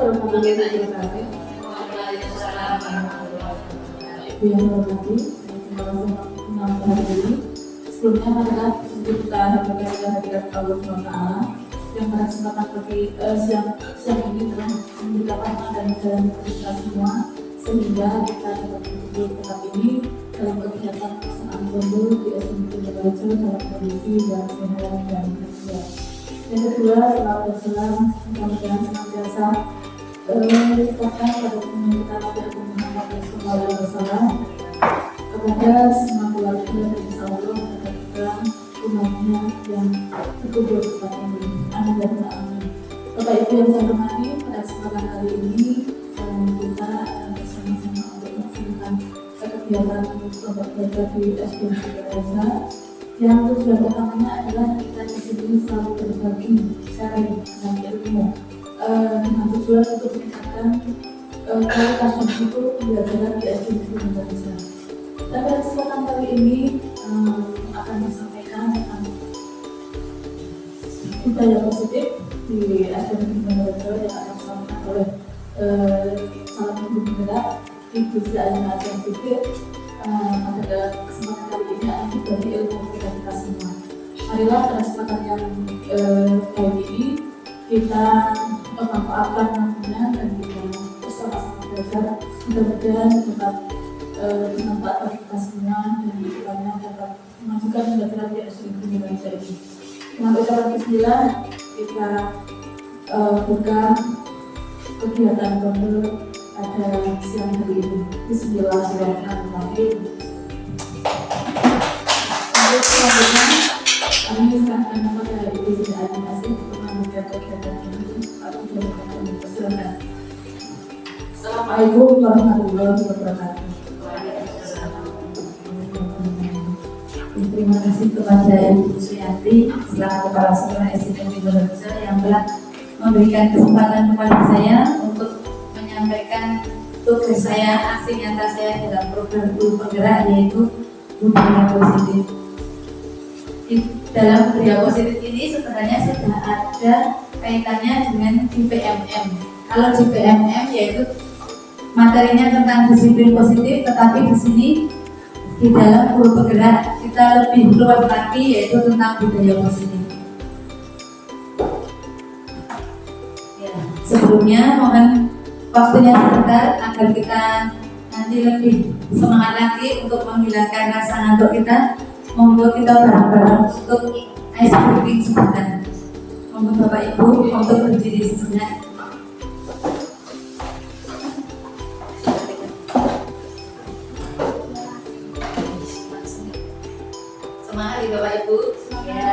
yang memulai kegiatan yang berarti enam hari ini. Sebelumnya adalah kita hadirat Allah SWT yang pada kesempatan siang ini telah memberikan rahmat dan kita semua sehingga kita dapat berkumpul tetap ini dalam kegiatan pelaksanaan bondol di SMP Baca dalam kondisi dan sehat dan sehat. Yang kedua, salam dan salam mudah-mudahan senantiasa dilimpahkan pada kita Nabi Muhammad SAW kepada semua keluarga dan insya Allah kepada umatnya yang berkumpul bersama ini. Amin dan amin. Bapak Ibu yang saya hormati, pada kesempatan kali ini kita bersama-sama untuk melaksanakan kegiatan kelompok belajar di SD Desa. Yang tujuan utamanya adalah kita di sini selalu berbagi sharing dan ilmu dengan tujuan untuk meningkatkan kualitas itu pembelajaran di SD Indonesia. Dan pada kesempatan kali ini akan disampaikan tentang budaya positif di SD Indonesia yang akan disampaikan oleh salah satu penggerak Ibu Sri Aina Asyam Fikir. Pada kesempatan kali ini akan dibagi ilmu kita semua. Marilah pada kesempatan yang kali ini kita memanfaatkan namanya dan kita bersama-sama belajar. Mudah-mudahan dapat bermanfaat bagi kita semua dan kedepannya dapat memajukan pembelajaran di SD Indonesia ini. Dengan ucapan bismillah kita buka kegiatan bondol pada siang hari ini. Bismillahirrahmanirrahim. Untuk selanjutnya kami serahkan kepada Ibu Sri Aina untuk membuka kegiatan ini. Aku berterima kasih. Assalamualaikum warahmatullahi wabarakatuh. Terima kasih kepada Ibu Suyanti selaku Kepala Sekolah SD Indonesia yang telah memberikan kesempatan kepada saya untuk menyampaikan tugas saya, aksi nyata saya dalam program Guru Penggerak, yaitu budaya positif. Di dalam budaya positif ini sebenarnya sudah ada kaitannya dengan JPMM. Kalau JPMM yaitu materinya tentang disiplin positif, tetapi di sini di dalam Guru Penggerak kita lebih luas lagi yaitu tentang budaya positif. Ya, sebelumnya mohon waktunya sebentar agar kita nanti lebih semangat lagi untuk menghilangkan rasa ngantuk kita. Monggo kita bareng-bareng untuk ice breaking sebentar. Monggo Bapak Ibu untuk berdiri sejenak. Semangat ya Bapak Ibu. Ya.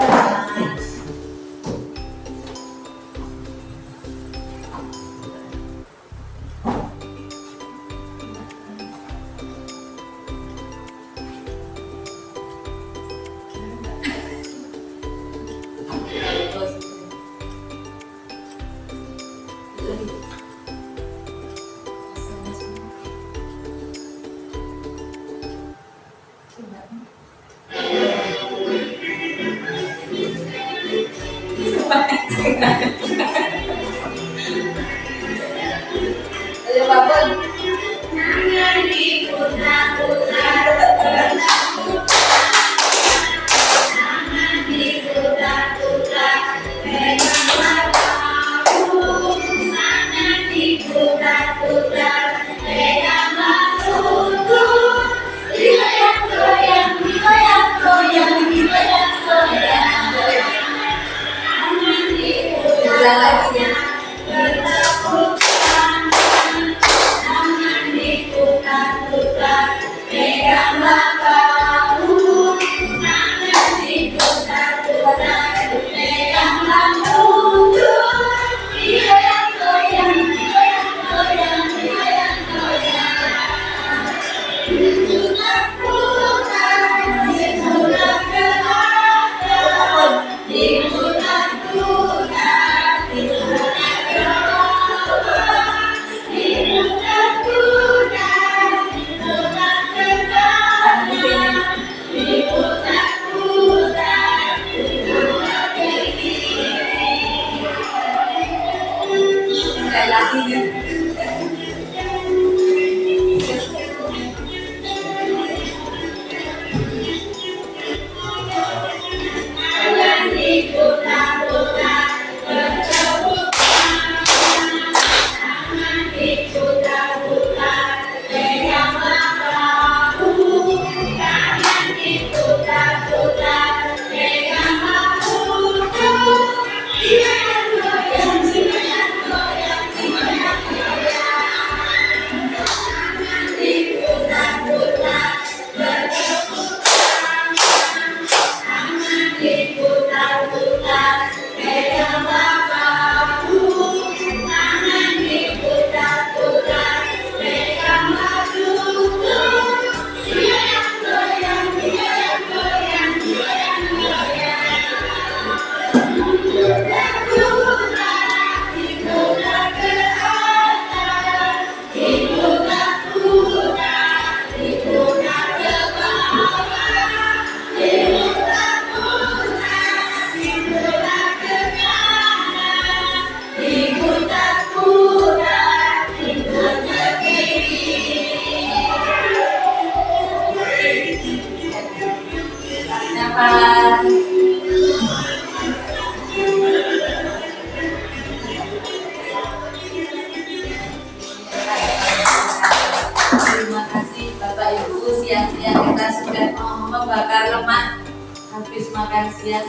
makan siang.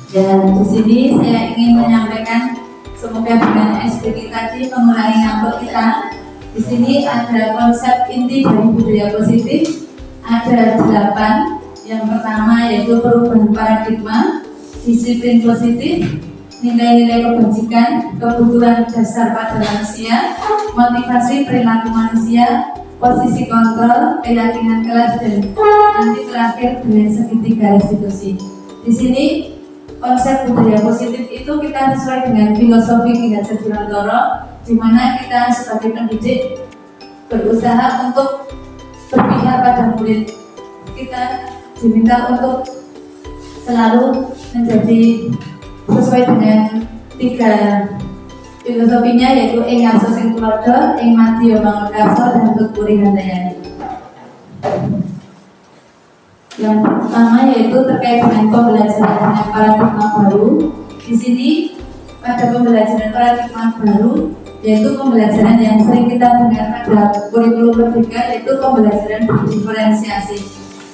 Dan di sini saya ingin menyampaikan semoga dengan SPG tadi mengurangi ngantuk kita. Di sini ada konsep inti dari budaya positif, ada 8. Yang pertama yaitu perubahan paradigma, disiplin positif, nilai-nilai kebajikan, kebutuhan dasar pada manusia, motivasi perilaku manusia, posisi kontrol, keyakinan kelas, dan nanti terakhir dengan segitiga restitusi. Di sini konsep budaya positif itu kita sesuai dengan filosofi Ki Hajar Dewantara, di mana kita sebagai pendidik berusaha untuk berpihak pada murid. Kita diminta untuk selalu menjadi sesuai dengan 3 filosofinya, yaitu ing aso sing tulodo, ing madya bangun karso, dan tuturi handayani. Yang pertama yaitu terkait dengan pembelajaran dengan paradigma baru. Di sini pada pembelajaran paradigma baru yaitu pembelajaran yang sering kita dengar pada kurikulum merdeka, yaitu pembelajaran berdiferensiasi,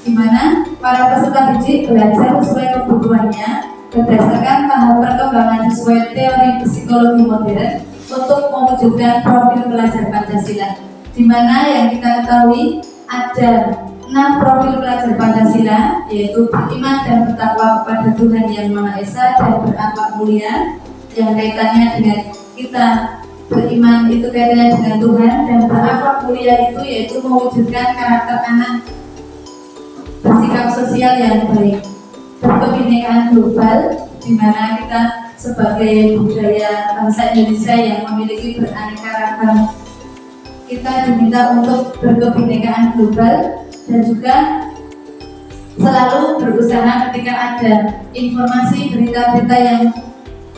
di mana para peserta didik belajar sesuai kebutuhannya berdasarkan tahap perkembangan sesuai teori psikologi modern untuk mewujudkan profil pelajar Pancasila, di mana yang kita ketahui ada 6 profil pelajar Pancasila, yaitu beriman dan bertakwa kepada Tuhan Yang Maha Esa dan berakhlak mulia. Yang kaitannya dengan kita beriman itu kaitannya dengan Tuhan, dan berakhlak mulia itu yaitu mewujudkan karakter anak bersikap sosial yang baik, berkebinekaan global, di mana kita sebagai budaya bangsa Indonesia yang memiliki beraneka ragam, kita diminta untuk berkebinekaan global dan juga selalu berusaha ketika ada informasi berita-berita yang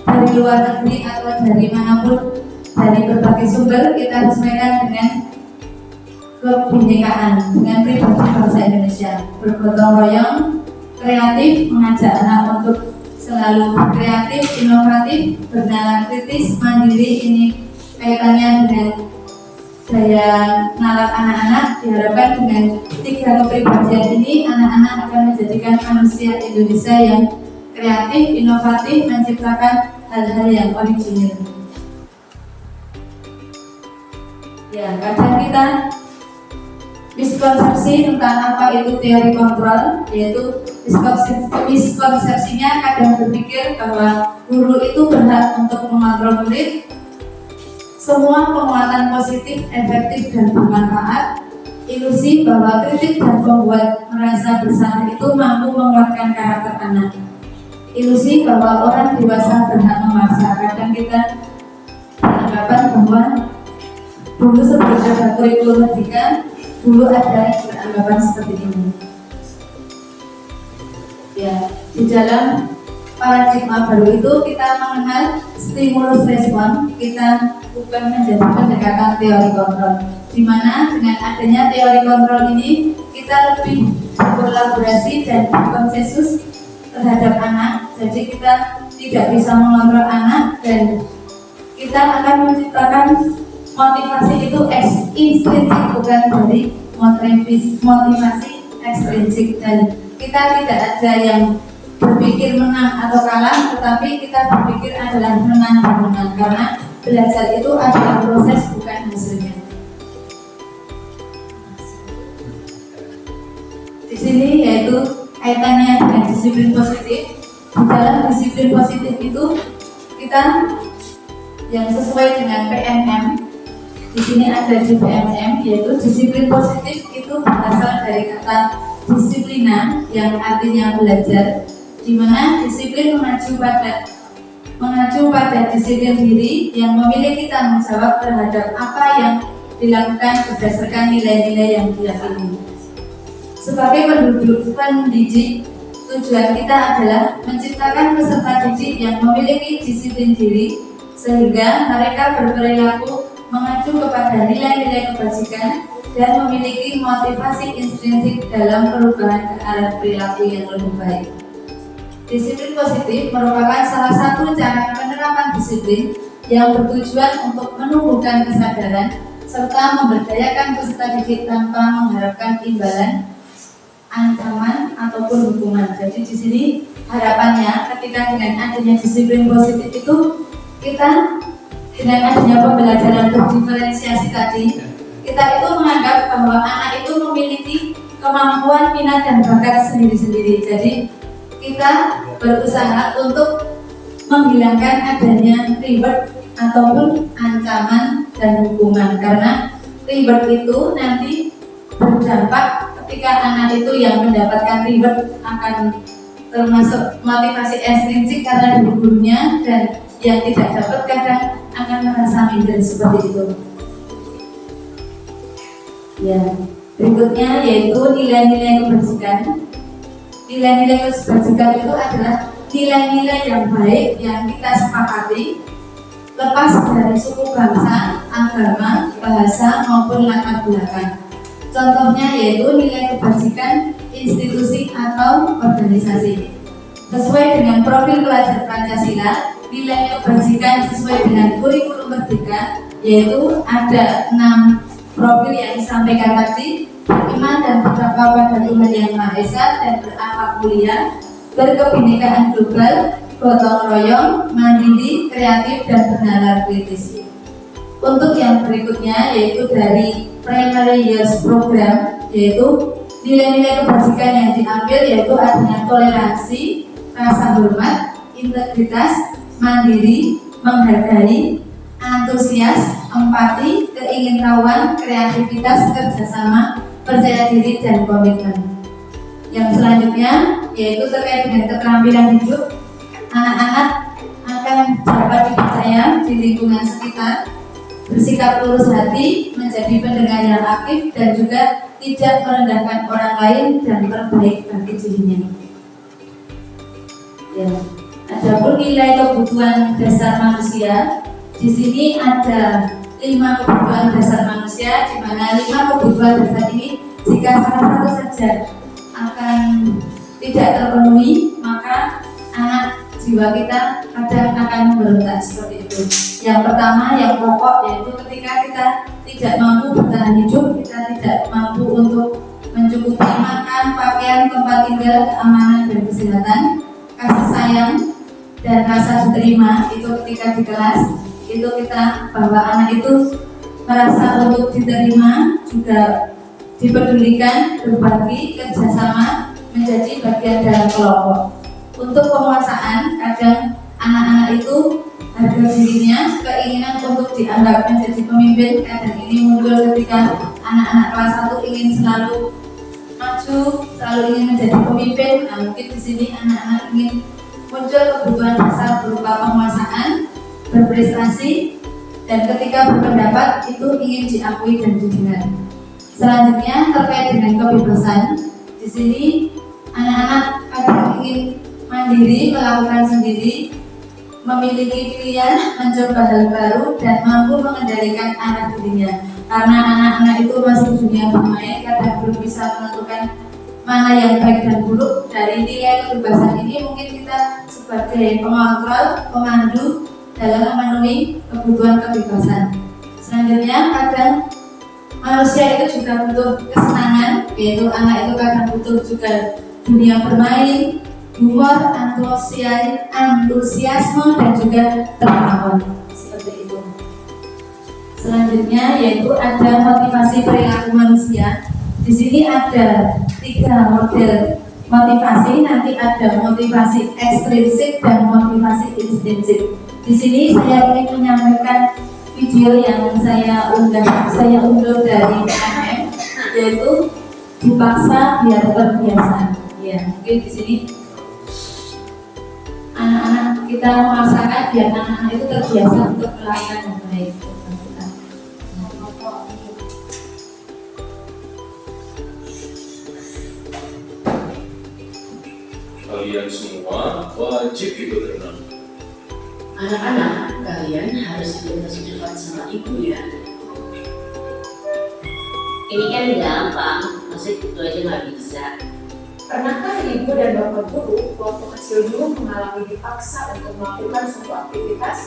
dari luar negeri atau dari manapun, dari berbagai sumber, kita sesuaikan dengan kebinekaan, dengan pribadi bangsa Indonesia, bergotong royong, kreatif, mengajak anak untuk selalu kreatif, inovatif, bernalar kritis, mandiri. Ini kaitannya dengan daya nalar anak-anak. Diharapkan dengan 3 kepribadian ini anak-anak akan menjadikan manusia Indonesia yang kreatif, inovatif, menciptakan hal-hal yang original. Ya, kadang kita miskonsepsi tentang apa itu teori kontrol, yaitu miskonsepsinya kadang berpikir bahwa guru itu berhak untuk mengontrol murid. Semua penguatan positif, efektif, dan bermanfaat. Ilusi bahwa kritik dan pembuat merasa bersalah itu mampu menguatkan karakter anak. Ilusi bahwa orang dewasa berhak memaksa. Kadang kita beranggapan bahwa dulu sebelum ada kurikulum merdeka, dulu ada beranggapan seperti ini. Ya, di dalam paradigma baru itu kita mengenal stimulus respon, kita bukan menjadi pendekatan teori kontrol, di mana dengan adanya teori kontrol ini kita lebih berkolaborasi dan berkonsensus terhadap anak. Jadi kita tidak bisa mengontrol anak, dan kita akan menciptakan motivasi itu intrinsik, bukan dari motivasi ekstrinsik, dan kita tidak ada yang berpikir menang atau kalah, tetapi kita berpikir adalah menang dan menang, karena belajar itu adalah proses, bukan hasilnya. Di sini yaitu kaitannya dengan disiplin positif. Di dalam disiplin positif itu kita yang sesuai dengan PNM. Di sini ada di PNM, yaitu disiplin positif itu berasal dari kata disiplina yang artinya belajar, di mana disiplin mengacu pada disiplin diri yang memiliki tanggung jawab terhadap apa yang dilakukan berdasarkan nilai-nilai yang diyakini. Sebagai pendidik, tujuan kita adalah menciptakan peserta didik yang memiliki disiplin diri, sehingga mereka berperilaku mengacu kepada nilai-nilai kebajikan dan memiliki motivasi intrinsik dalam perubahan ke arah perilaku yang lebih baik. Disiplin positif merupakan salah satu cara penerapan disiplin yang bertujuan untuk menumbuhkan kesadaran serta memberdayakan peserta didik tanpa mengharapkan imbalan ancaman ataupun hukuman. Jadi di sini harapannya ketika dengan adanya disiplin positif itu kita dengan adanya pembelajaran berdiferensiasi tadi, kita itu menganggap bahwa anak itu memiliki kemampuan, minat dan bakat sendiri-sendiri. Jadi kita berusaha untuk menghilangkan adanya reward ataupun ancaman dan hukuman, karena reward itu nanti berdampak ketika anak itu yang mendapatkan reward akan termasuk motivasi estrinsik karena dari gurunya, dan yang tidak dapat kadang akan merasa minder seperti itu. Ya, berikutnya yaitu nilai-nilai kebajikan. Nilai-nilai kebajikan itu adalah nilai-nilai yang baik yang kita sepakati lepas dari suku bangsa, agama, bahasa maupun latar belakang. Contohnya yaitu nilai kebajikan institusi atau organisasi. Sesuai dengan profil pelajar Pancasila, nilai kebajikan sesuai dengan kurikulum merdeka yaitu ada 6 profil yang disampaikan tadi: beriman dan bertakwa pada Tuhan Yang Maha Esa dan berakhlak mulia, berkebinekaan global, gotong royong, mandiri, kreatif dan bernalar kritis. Untuk yang berikutnya yaitu dari Primary Years Program, yaitu nilai-nilai kebajikan yang diambil yaitu adanya toleransi, rasa hormat, integritas, mandiri, menghargai, antusias, empati, keingintahuan, kreativitas, kerjasama, percaya diri dan komitmen. Yang selanjutnya yaitu terkait dengan keterampilan hidup. Anak-anak akan dapat dipercaya di lingkungan sekitar, bersikap lurus hati, menjadi pendengar yang aktif dan juga tidak merendahkan orang lain dan terbaik bagi dirinya. Ya. Adapun nilai kebutuhan dasar manusia, di sini ada 5 kebutuhan dasar manusia, di mana 5 kebutuhan dasar ini jika salah satu saja akan tidak terpenuhi, maka anak jiwa kita kadang akan memberontak seperti itu. Yang pertama, yang pokok, yaitu ketika kita tidak mampu bertahan hidup, kita tidak mampu untuk mencukupi makan, pakaian, tempat tinggal, keamanan dan kesehatan, kasih sayang dan rasa diterima itu ketika di kelas itu kita bahwa anak itu merasa untuk diterima, juga dipedulikan, berbagi, kerjasama, menjadi bagian dalam kelompok. Untuk penguasaan, kadang anak-anak itu harga dirinya, keinginan untuk dianggap menjadi pemimpin, kadang ini muncul ketika anak-anak kelas 1 ingin selalu maju, selalu ingin menjadi pemimpin. Nah, mungkin di sini anak-anak ingin muncul kebutuhan dasar berupa penguasaan, berprestasi, dan ketika berpendapat itu ingin diakui dan didengar. Selanjutnya terkait dengan kebebasan, di sini anak-anak kadang ingin mandiri, melakukan sendiri, memiliki pilihan, mencoba hal baru, dan mampu mengendalikan arah dirinya. Karena anak-anak itu masih dunia bermain, kadang belum bisa menentukan mana yang baik dan buruk. Dari nilai kebebasan ini mungkin kita sebagai pengontrol, pemandu dalam memenuhi kebutuhan kebebasan. Selanjutnya kadang manusia itu juga butuh kesenangan, yaitu anak itu kadang butuh juga dunia bermain, humor, antusiasme dan juga tertawa seperti itu. Selanjutnya yaitu ada motivasi perilaku manusia. Di sini ada 3 model motivasi, nanti ada motivasi ekstrinsik dan motivasi intrinsik. Di sini saya ingin menyampaikan video yang saya unduh dari PNM, yaitu dipaksa biar terbiasa. Ya, mungkin di sini anak-anak kita memaksakan biar anak-anak itu terbiasa untuk melakukan yang baik. Kalian semua wajib ikut renang. Anak-anak, kalian harus belajar cepat sama ibu ya. Ini kan gampang, masih itu aja nggak bisa. Pernahkah ibu dan bapak guru waktu kecil dulu mengalami dipaksa untuk melakukan suatu aktivitas?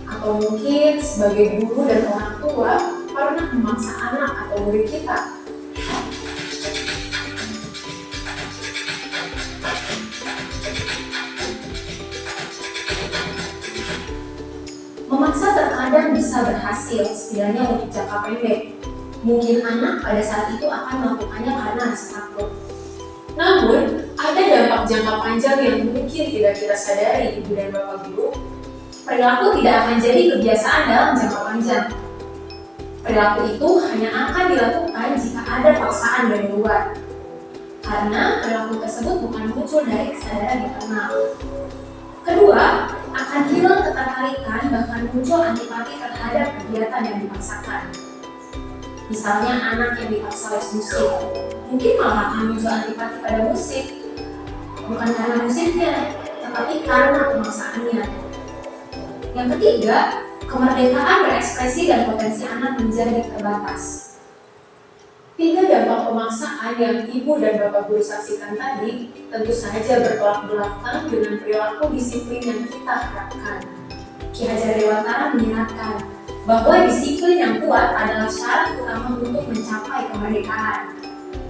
Atau mungkin sebagai guru dan orang tua pernah memaksa anak atau murid kita? Pemangsa terkadang bisa berhasil, setidaknya untuk jangka pendek. Mungkin anak pada saat itu akan melakukannya karena rasa takut. Namun, ada dampak jangka panjang yang mungkin tidak kita sadari, Ibu dan Bapak Guru. Perilaku tidak akan jadi kebiasaan dalam jangka panjang. Perilaku itu hanya akan dilakukan jika ada paksaan dari luar. Karena perilaku tersebut bukan muncul dari kesadaran internal. Kedua, akan hilang ketertarikan bahkan muncul antipati terhadap kegiatan yang dipaksakan. Misalnya anak yang dipaksa les musik, mungkin malah akan muncul antipati pada musik. Bukan karena musiknya, tetapi karena pemaksaannya. Yang ketiga, kemerdekaan berekspresi dan potensi anak menjadi terbatas. 3 dampak pemaksaan yang Ibu dan Bapak Guru saksikan tadi tentu saja bertolak belakang dengan perilaku disiplin yang kita harapkan. Ki Hajar Dewantara mengingatkan bahwa disiplin yang kuat adalah syarat utama untuk mencapai kemerdekaan.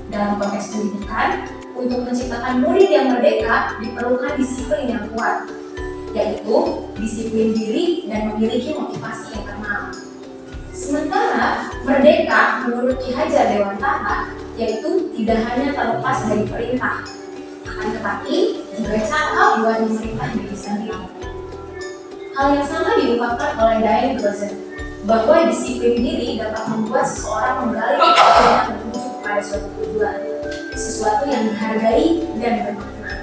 Dalam konteks pendidikan, untuk menciptakan murid yang merdeka diperlukan disiplin yang kuat, yaitu disiplin diri dan memiliki motivasi internal. Sementara merdeka menurut Ki Hajar Dewantara yaitu tidak hanya terlepas dari perintah, akan tetapi juga cara buat memerintah diri sendiri. Hal yang sama diungkapkan oleh Diane Grosset bahwa disiplin diri dapat membuat seseorang menggali kepercayaan menuju kepada suatu tujuan, sesuatu yang dihargai dan bermakna.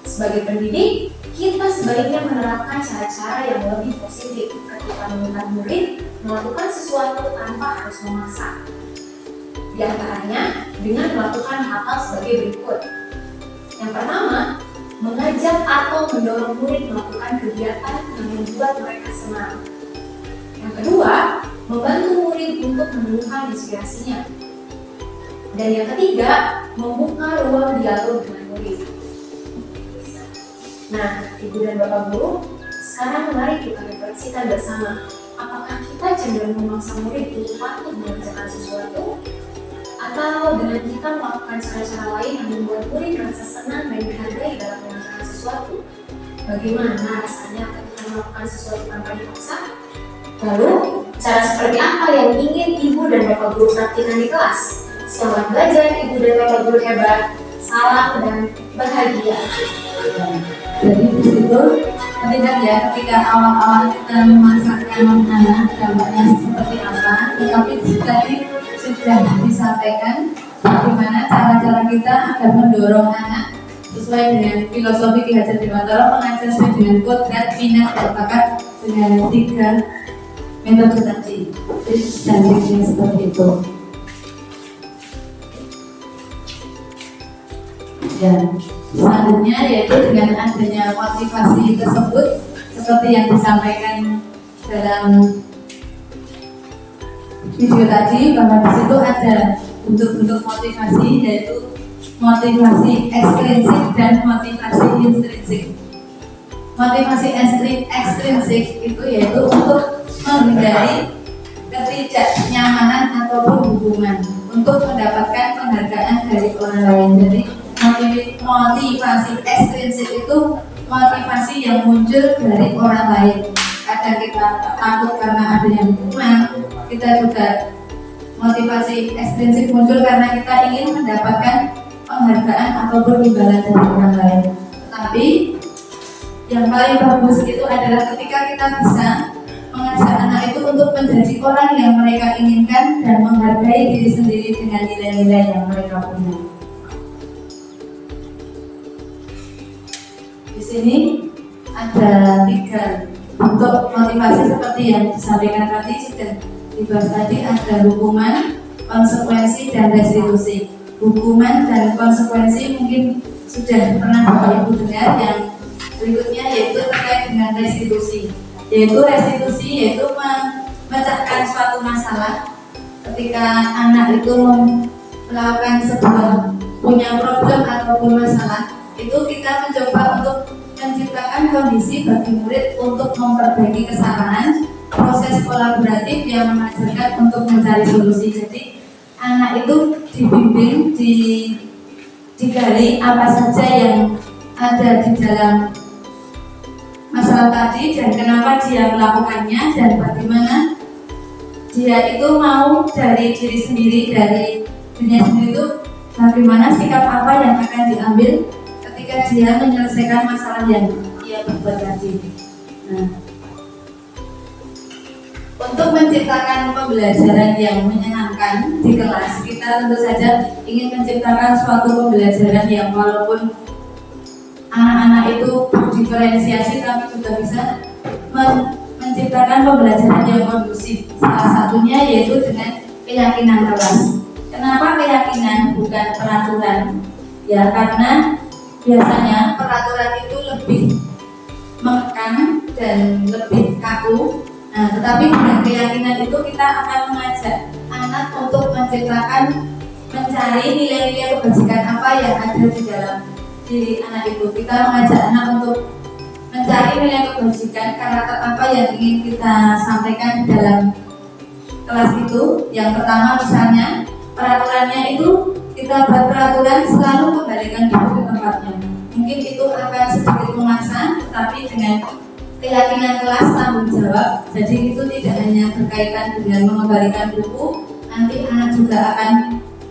Sebagai pendidik, kita sebaiknya menerapkan cara-cara yang lebih positif ketika meminta murid melakukan sesuatu tanpa harus memaksa. Di antaranya dengan melakukan hal-hal sebagai berikut. Yang pertama, mengajak atau mendorong murid melakukan kegiatan yang membuat mereka senang. Yang kedua, membantu murid untuk menemukan inspirasinya. Dan yang ketiga, membuka ruang dialog dengan murid. Nah, Ibu dan Bapak Guru, sekarang mari kita refleksikan bersama. Apakah kita cenderung memaksa murid untuk patuh mengerjakan sesuatu? Atau dengan kita melakukan cara-cara lain yang membuat murid merasa senang dan dihargai dalam mengerjakan sesuatu? Bagaimana rasanya ketika melakukan sesuatu tanpa dipaksa? Lalu, cara seperti apa yang ingin Ibu dan Bapak Guru praktikkan di kelas? Selamat belajar Ibu dan Bapak Guru hebat. Salam dan bahagia. Jadi di situ ketika awal-awal kita memasakkan anak dampaknya seperti apa, tetapi tadi sudah disampaikan bagaimana cara-cara kita agar mendorong anak sesuai dengan filosofi Ki Hajar Dewantara, mengajar sesuai dengan kodrat, minat, dan bakat dengan 3 metode tadi. Jadi janjinya seperti itu. Dan selanjutnya yaitu dengan adanya motivasi tersebut seperti yang disampaikan dalam video tadi, bahwa di situ ada bentuk-bentuk motivasi yaitu motivasi ekstrinsik dan motivasi intrinsik. Motivasi ekstrinsik itu yaitu untuk menghindari ketidaknyamanan ataupun hubungan untuk mendapatkan penghargaan dari orang lain. Jadi motivasi ekstrinsik itu motivasi yang muncul dari orang lain. Kadang kita takut karena adanya hukuman, kita juga motivasi ekstrinsik muncul karena kita ingin mendapatkan penghargaan ataupun imbalan dari orang lain. Tetapi yang paling bagus itu adalah ketika kita bisa mengajak anak itu untuk menjadi orang yang mereka inginkan dan menghargai diri sendiri dengan nilai-nilai yang mereka punya. Di sini ada 3 bentuk motivasi seperti yang disampaikan tadi, sudah dibahas tadi. Ada hukuman, konsekuensi, dan restitusi. Hukuman dan konsekuensi mungkin sudah pernah Bapak Ibu dengar. Yang berikutnya yaitu terkait dengan restitusi. Restitusi yaitu memecahkan suatu masalah. Ketika anak itu melakukan sebuah punya problem ataupun masalah, itu kita mencoba untuk menciptakan kondisi bagi murid untuk memperbaiki kesalahan, proses kolaboratif yang mengajarkan untuk mencari solusi. Jadi anak itu dibimbing, digali apa saja yang ada di dalam masalah sholat tadi dan kenapa dia melakukannya dan bagaimana dia itu mau dari diri sendiri, dari dunia sendiri itu bagaimana sikap apa yang akan diambil ketika dia menyelesaikan masalah yang dia berbuat tadi. Nah, untuk menciptakan pembelajaran yang menyenangkan di kelas, kita tentu saja ingin menciptakan suatu pembelajaran yang walaupun anak-anak itu berdiferensiasi tapi juga bisa menciptakan pembelajaran yang kondusif. Salah satunya yaitu dengan keyakinan kelas. Kenapa keyakinan bukan peraturan? Ya karena biasanya peraturan itu lebih mengekang dan lebih kaku. Nah, tetapi dengan keyakinan itu kita akan mengajak anak untuk menciptakan, mencari nilai-nilai kebajikan apa yang ada di dalam diri anak itu. Kita mengajak anak untuk mencari nilai kebajikan, karakter apa yang ingin kita sampaikan di dalam kelas itu. Yang pertama misalnya peraturannya itu kita buat peraturan selalu kembalikan buku ke tempatnya. Mungkin itu akan sedikit memaksa, tetapi dengan keyakinan kelas tanggung jawab. Jadi itu tidak hanya berkaitan dengan mengembalikan buku, nanti anak juga akan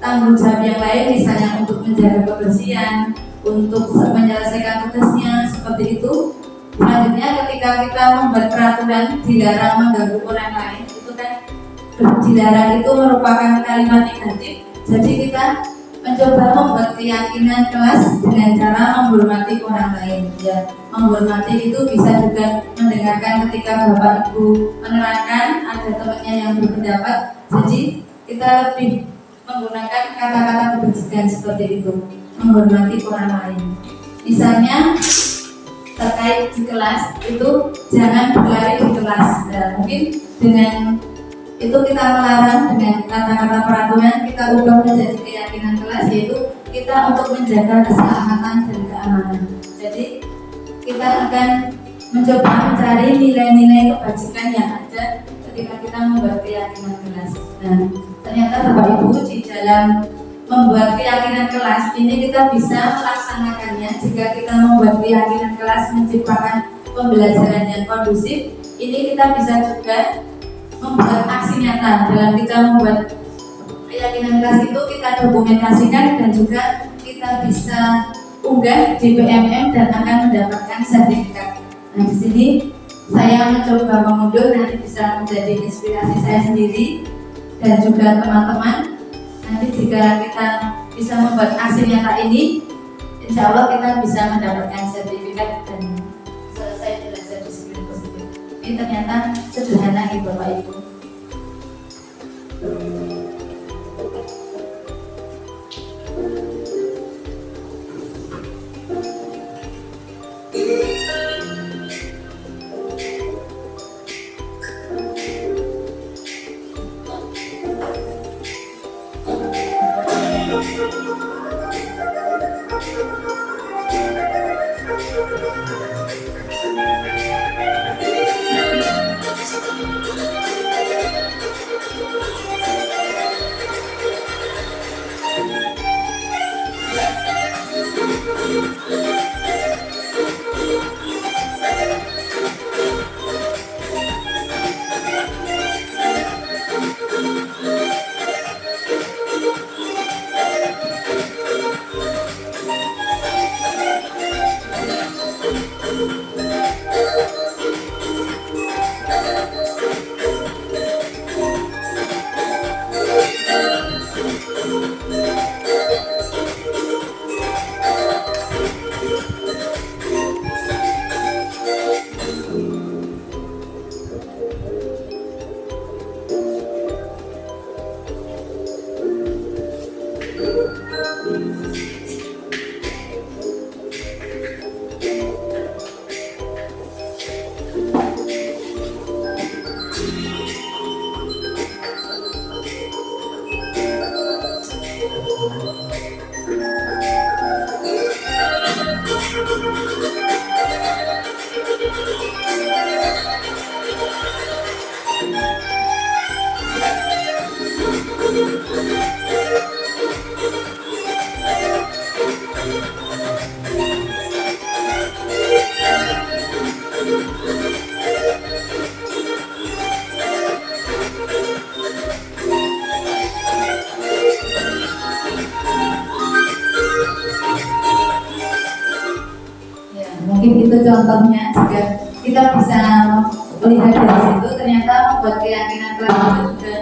tanggung jawab yang lain, misalnya untuk menjaga kebersihan, untuk menyelesaikan tugasnya, seperti itu. Selanjutnya ketika kita membuat peraturan dilarang mengganggu orang lain, itu kan dilarang itu merupakan kalimat negatif. Jadi kita mencoba membuat keyakinan kelas dengan cara menghormati orang lain. Ya, menghormati itu bisa juga mendengarkan ketika Bapak Ibu menerangkan ada temannya yang berpendapat. Jadi kita lebih menggunakan kata-kata kebajikan seperti itu, menghormati orang lain. Misalnya terkait di kelas itu jangan berlari di kelas. Nah, mungkin dengan itu kita melarang dengan kata-kata peraturan, kita ubah menjadi keyakinan kelas, yaitu kita untuk menjaga keselamatan dan keamanan. Jadi kita akan mencoba mencari nilai-nilai kebajikan yang ada ketika kita membuat keyakinan kelas. Nah, ternyata Bapak Ibu di dalam membuat keyakinan kelas ini kita bisa melaksanakannya jika kita membuat keyakinan kelas menciptakan pembelajaran yang kondusif. Ini kita bisa juga membuat aksi nyata. Dalam kita membuat keyakinan kelas itu kita dokumentasikan dan juga kita bisa unggah di PMM dan akan mendapatkan sertifikat. Nah, di sini saya mencoba mengunduh, nanti bisa menjadi inspirasi saya sendiri dan juga teman-teman. Nanti jika kita bisa membuat aksi nyata ini, insya Allah kita bisa mendapatkan sertifikat dan selesai belajar disiplin positif. Ini ternyata sederhana nih Bapak Ibu. mungkin itu contohnya. Jika kita bisa melihat dari situ, ternyata membuat keyakinan kelas itu juga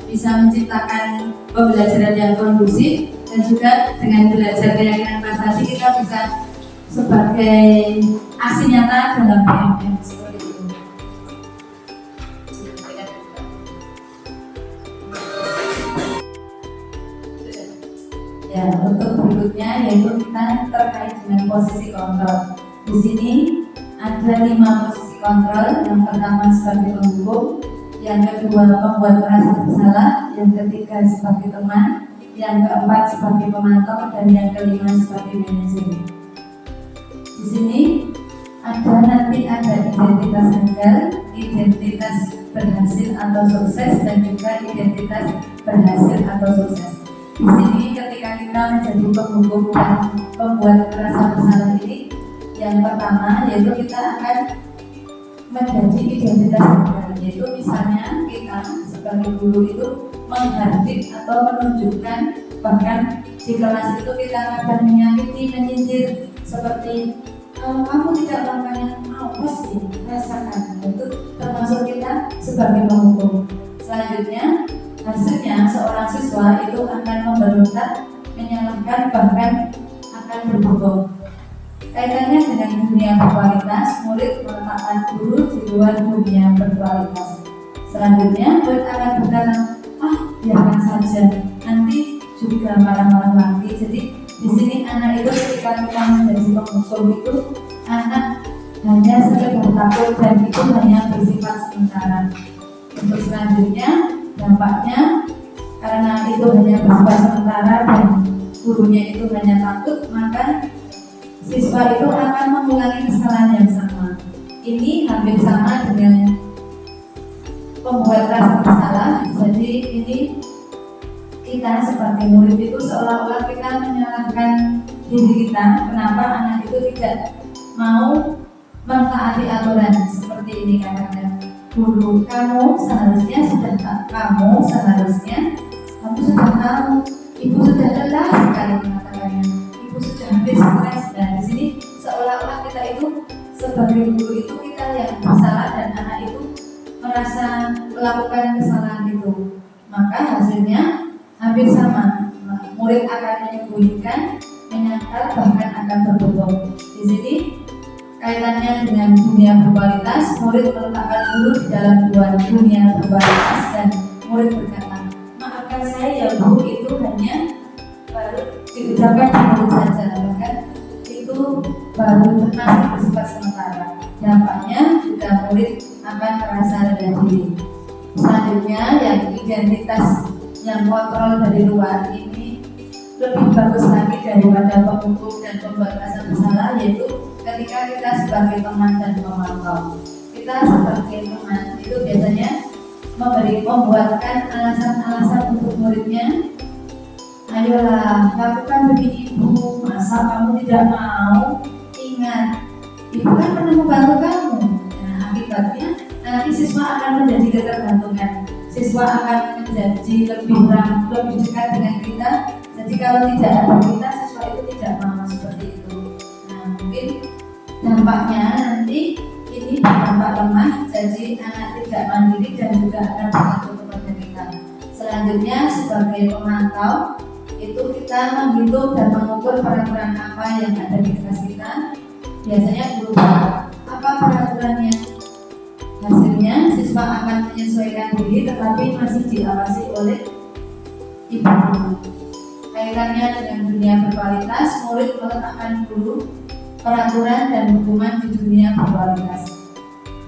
bisa menciptakan pembelajaran yang kondusif, dan juga dengan belajar keyakinan kelas tadi kita bisa sebagai aksi nyata dalam PMM seperti itu. Ya, untuk berikutnya yaitu kita terkait dengan posisi kontrol. Di sini ada 5 posisi kontrol. Yang pertama sebagai penghukum, yang kedua membuat merasa bersalah, yang ketiga sebagai teman, yang keempat sebagai pemantau, dan yang kelima sebagai manajer. Di sini ada identitas gagal, identitas berhasil atau sukses, dan juga identitas berhasil atau sukses. Di sini ketika kita menjadi penghukum dan pembuat merasa bersalah ini, yang pertama yaitu kita akan menjadi identitas gagal, yaitu misalnya kita sebagai guru itu menghardik atau menunjukkan, bahkan di kelas itu kita akan menyakiti, menyindir seperti kamu tidak melakukan yang apa sih, rasakan. Itu termasuk kita sebagai penghukum. Selanjutnya hasilnya seorang siswa itu akan memberontak, menyalahkan, bahkan akan berbohong. Kaitannya dengan dunia berkualitas, murid meletakkan guru di luar dunia berkualitas. Selanjutnya murid akan berkata, biarkan saja, nanti juga marah-marah lagi. Jadi di sini anak itu ketika kita menjadi penghukum itu, anak hanya sekedar takut dan itu hanya bersifat sementara. Untuk selanjutnya dampaknya, karena itu hanya bersifat sementara dan gurunya itu hanya takut, maka siswa itu akan mengulangi kesalahan yang sama. Ini hampir sama dengan pembuat rasa bersalah. Jadi ini kita sebagai murid itu seolah-olah kita menyalahkan diri kita, kenapa anak itu tidak mau mentaati aturan seperti ini. Kadang-kadang guru, kamu seharusnya sudah tahu, ibu sudah lelah sekali mengatakannya, ibu sudah hampir stres. Dan di sini seolah-olah kita itu sebagai guru itu kita yang bersalah dan anak itu merasa melakukan kesalahan itu. Maka hasilnya hampir sama, murid akan menyembunyikan, menyangkal, bahkan akan berbohong. Di sini kaitannya dengan dunia berkualitas, murid meletakkan guru di dalam dunia berkualitas dan murid berkata, maafkan saya ya Bu, itu hanya baru diucapkan di mulut saja, bahkan itu baru masih bersifat sementara. Dampaknya juga murid akan merasa rendah diri. Selanjutnya yang identitas yang kontrol dari luar ini lebih bagus lagi daripada penghukum dan pembuat rasa bersalah, yaitu ketika kita sebagai teman dan pemantau. Kita sebagai teman itu biasanya membuatkan alasan-alasan untuk muridnya. Ayolah, lakukan begini ibu, masa kamu tidak mau? Ingat, ibu kan pernah membantu kamu. Nah, akibatnya nanti siswa akan menjadi ketergantungan. Siswa akan menjadi lebih dekat dengan kita. Jadi kalau tidak ada kita, siswa itu tidak mau seperti itu. Nah, mungkin dampaknya nanti ini berdampak lemah, jadi anak tidak mandiri dan juga akan bergantung kepada kita. Selanjutnya sebagai pemantau, itu kita menghitung dan mengukur peraturan apa yang ada di kelas kita. Biasanya guru apa peraturannya. Hasilnya siswa akan menyesuaikan diri, tetapi masih diawasi oleh ibu guru. Kaitannya dengan dunia berkualitas, murid meletakkan guru, peraturan dan hukuman di dunia berkualitas.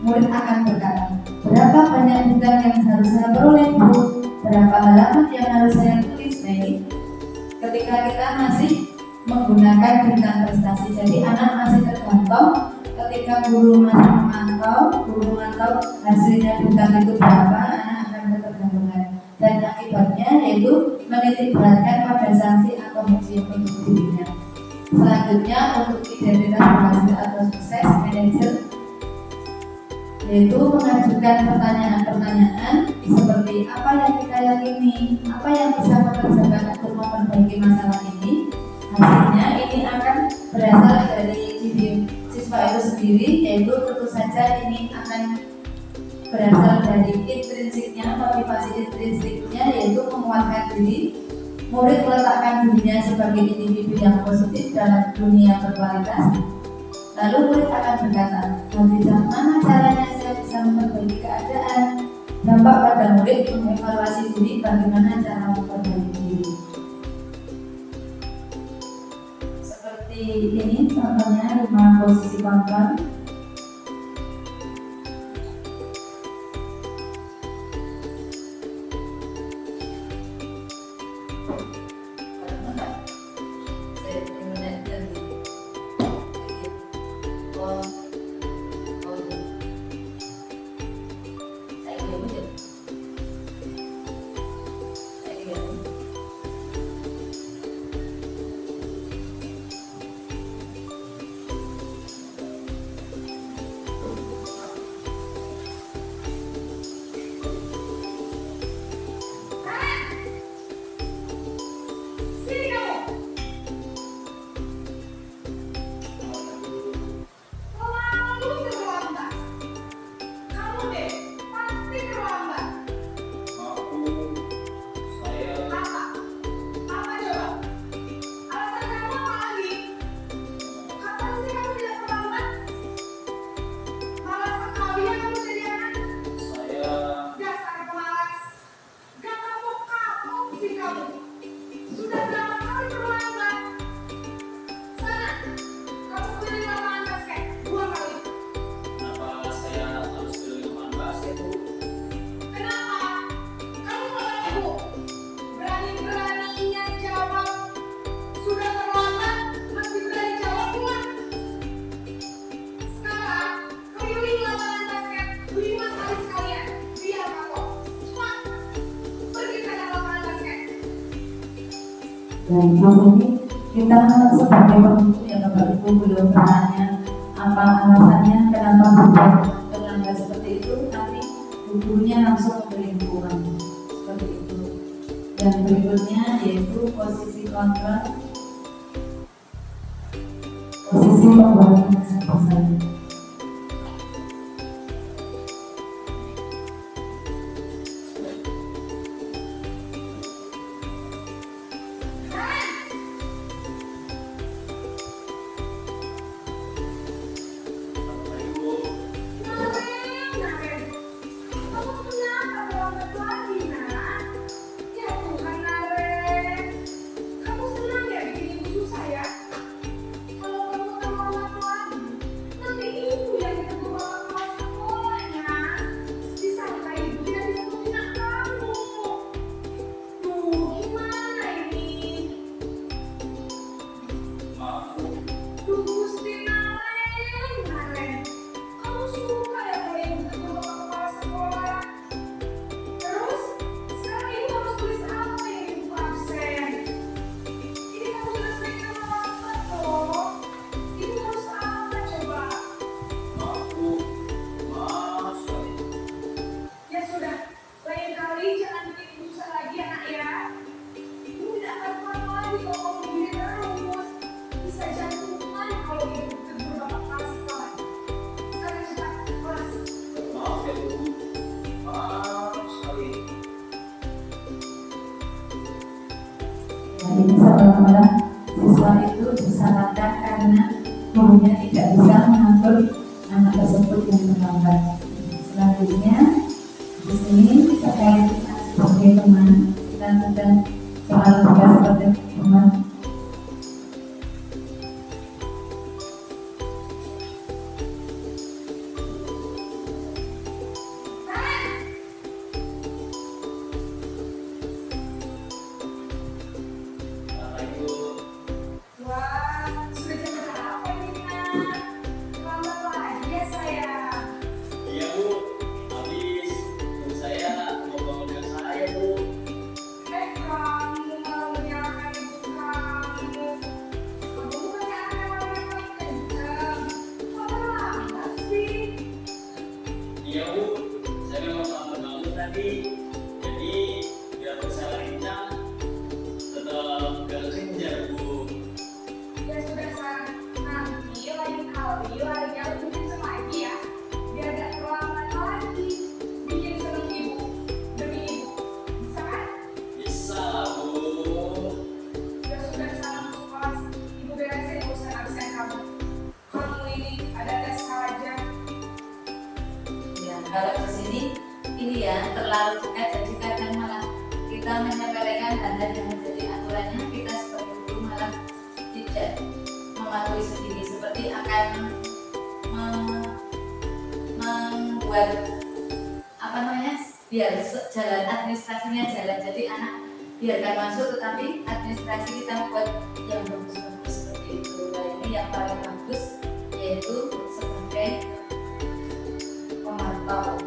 Murid akan berkata, berapa banyak bintang yang harus saya peroleh Bu? Berapa halaman yang harus saya tulis? Nah ini ketika kita masih menggunakan bintang prestasi, jadi anak masih tergantung. Ketika guru memantau hasilnya bintang itu berapa, anak akan ketergantungan. Dan akibatnya yaitu menitik beratkan pada sanksi atau ujian untuk dirinya. Selanjutnya untuk identitas berhasil atau sukses, manajer yaitu mengajukan pertanyaan-pertanyaan seperti apa yang kita yakini, apa yang bisa mengerjakan untuk memperbaiki masalah ini. Hasilnya ini akan berasal dari diri siswa itu diri, yaitu tentu saja ini akan berasal dari intrinsiknya, motivasi intrinsiknya yaitu menguatkan diri. Murid meletakkan dirinya sebagai individu yang positif dalam dunia berkualitas. Lalu murid akan berkata, bagaimana caranya saya bisa memperbaiki keadaan? Dampak pada murid mengevaluasi diri, bagaimana cara memperbaiki diri. Seperti ini contohnya 5 posisi kontrol. Dan di sini kita sebagai pembuku ya Bapak Ibu belum bertanya apa alasannya kenapa buku terlambat seperti itu, tapi bukunya langsung memberi hukuman seperti itu. Dan berikutnya yaitu posisi kontrol, posisi pembuatan kesan. Jadi seolah-olah siswa itu disalahkan karena gurunya tidak bisa mengatur anak tersebut yang terlambat. Selanjutnya di sini terkait sebagai teman, kita sudah soal juga seperti teman. Iya Bu, saya memang selamat bangun tadi. Jadi biar bisa lincah, tetap gak kejar Bu. Ya sudah, nanti lain kali larinya lebih kalau di sini ini ya terlalu dekat, jadi kadang malah kita menyepelekan hal-hal yang menjadi aturannya, kita sebagai guru malah tidak mematuhi sendiri, seperti akan membuat biar jalan administrasinya jalan, jadi anak biarkan masuk tetapi administrasi kita buat yang bagus-bagus seperti itu. Nah, ini yang paling bagus yaitu sebagai pemantau.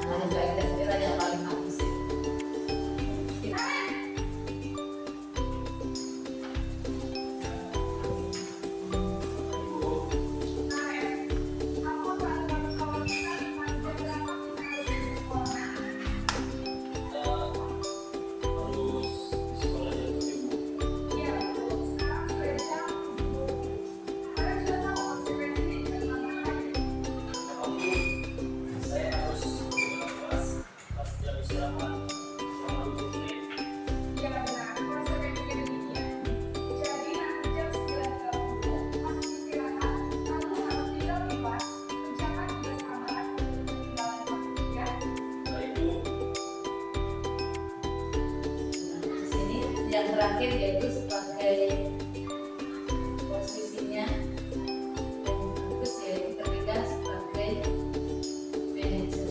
Nah, kita yang paling bagus. Yang terakhir yaitu sebagai posisinya yang bagus yaitu ketika sebagai manajer.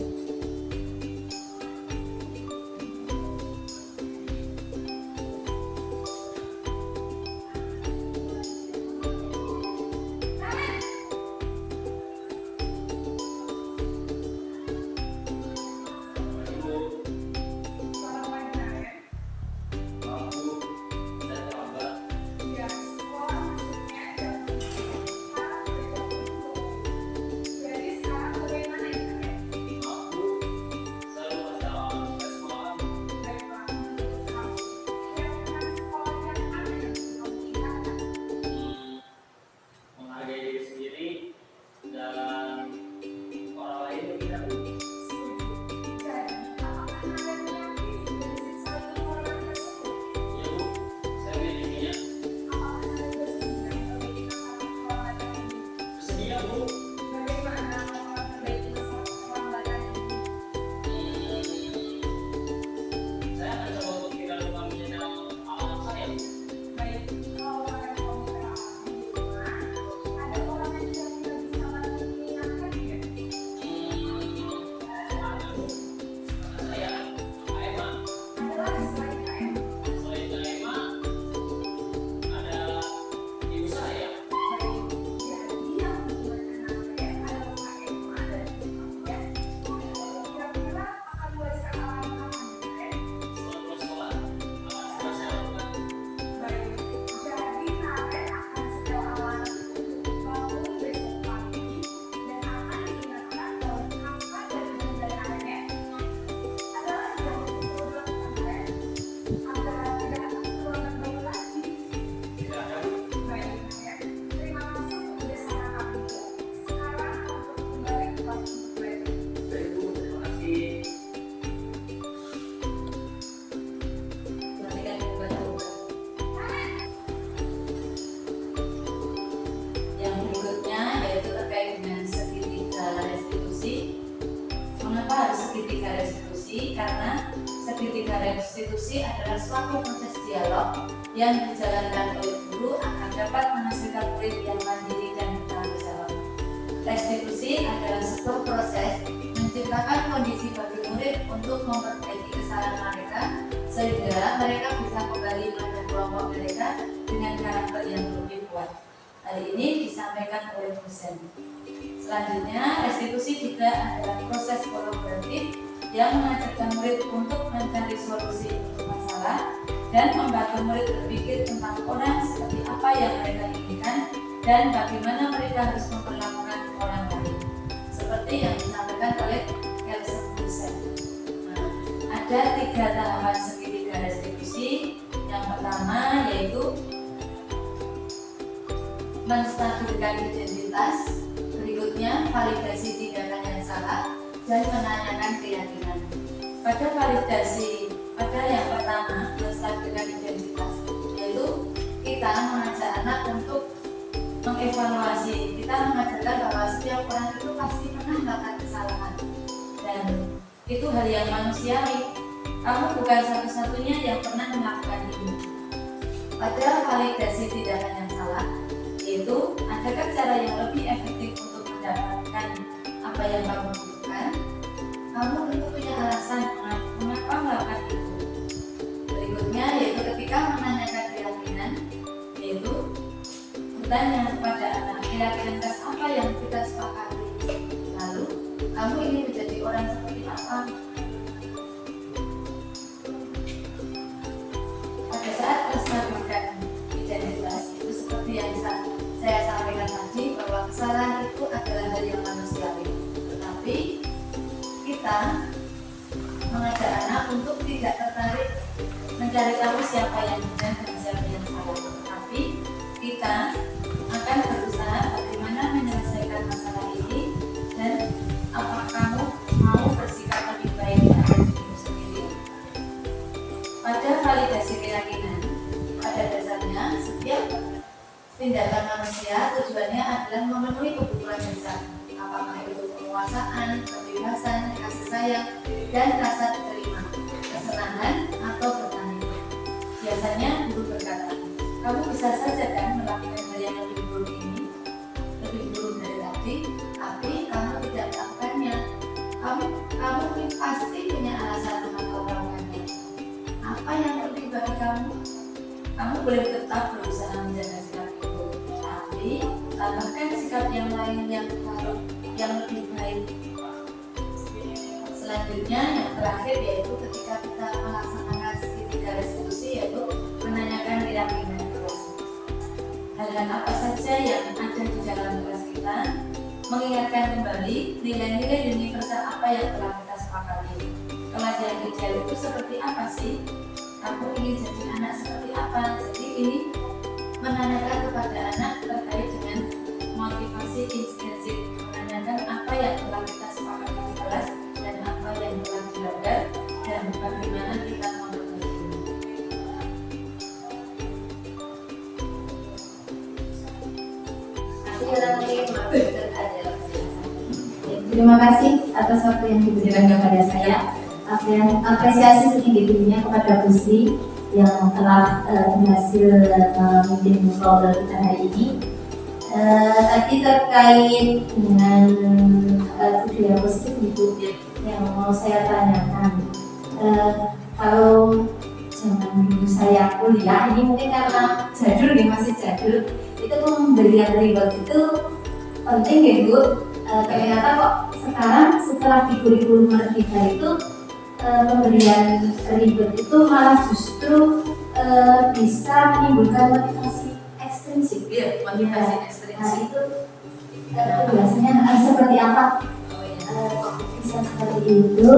Karena segitiga restitusi adalah suatu proses dialog yang dijalankan oleh guru agar dapat menghasilkan murid yang mandiri dan bertanggung jawab. Restitusi adalah sebuah proses menciptakan kondisi bagi murid untuk memperbaiki kesalahan mereka sehingga mereka bisa kembali pada kelompok mereka dengan karakter yang lebih kuat. Hal ini disampaikan oleh dosen. Selanjutnya, restitusi juga adalah proses kolaboratif yang mengajarkan murid untuk mencari solusi untuk masalah dan membantu murid berpikir tentang orang seperti apa yang mereka inginkan dan bagaimana mereka harus memperlakukan orang lain, seperti yang disampaikan oleh Kelsen. Nah, ada 3 tahapan segitiga restitusi. Yang pertama yaitu menstabilkan identitas, berikutnya validasi tindakan yang salah, dan menanyakan keyakinan. Pada yang pertama, menstabilkan identitas, yaitu kita mengajak anak untuk mengevaluasi, kita mengajarkan bahwa setiap orang itu pasti pernah melakukan kesalahan dan itu hal yang manusiawi. Kamu bukan satu-satunya yang pernah melakukan itu. Pada validasi tindakan yang salah, yaitu adakah cara yang lebih efektif untuk mendapatkan apa yang kamu butuhkan? Kamu tentu punya alasan mengapa melakukan itu. Berikutnya yaitu ketika menanyakan keyakinan, yaitu bertanya kepada anak, keyakinan atas apa yang kita sepakati. Lalu, kamu ingin menjadi orang seperti apa? Pada saat menstabilkan identitas, itu seperti yang saya sampaikan tadi, bahwa kesalahan itu adalah hal yang manusiawi. Tetapi kita mengajak anak untuk tidak tertarik mencari tahu siapa yang benar dan siapa yang salah. Tetapi kita akan berusaha bagaimana menyelesaikan masalah ini dan apakah kamu mau bersikap lebih baik terhadap dirimu sendiri. Pada validasi keyakinan, pada dasarnya setiap tindakan manusia tujuannya adalah memenuhi kebutuhan dasar, apakah itu penguasaan, kebebasan, kasih sayang, dan rasa diterima, kesenangan atau bertani. Biasanya guru berkata, kamu bisa saja kan melakukan hal yang lebih buruk ini, lebih buruk dari tadi, tapi kamu tidak melakukannya. Kamu pasti punya alasan mengapa melakukannya. Apa yang penting bagi kamu? Kamu boleh tetap berusaha menjaga sikap itu, tapi tambahkan sikap yang lain yang lebih baik. Selanjutnya yang terakhir yaitu ketika kita melaksanakan segitiga restitusi, yaitu menanyakan keyakinan kelas. Hal-hal apa saja yang ada di dalam kelas kita, mengingatkan kembali nilai-nilai universal apa yang telah kita sepakati. Kelas yang ideal itu seperti apa sih? Aku ingin jadi anak seperti apa? Jadi ini menanyakan kepada anak terkait dengan motivasi intrinsik, menanyakan apa yang telah kita sepakati di kelas dan apa yang telah dilanggar dan bagaimana kita memperbaikinya. Terima kasih atas waktu yang diberikan kepada saya. Apresiasi setinggi-tingginya kepada Bu Sri yang telah berhasil memimpin musyawarah kita hari ini. Tadi terkait dengan budaya positif itu yang mau saya tanyakan. Kalau zaman dulu saya kuliah, ini mungkin karena jadul nih, masih jadul, itu pemberian reward itu penting ya Bu. Ternyata kok sekarang setelah di kurikulum Merdeka itu pemberian reward itu malah justru bisa menimbulkan motivasi ekstrinsik. Iya, motivasi ekstrinsik. Nah itu biasanya seperti apa? Bisa seperti itu.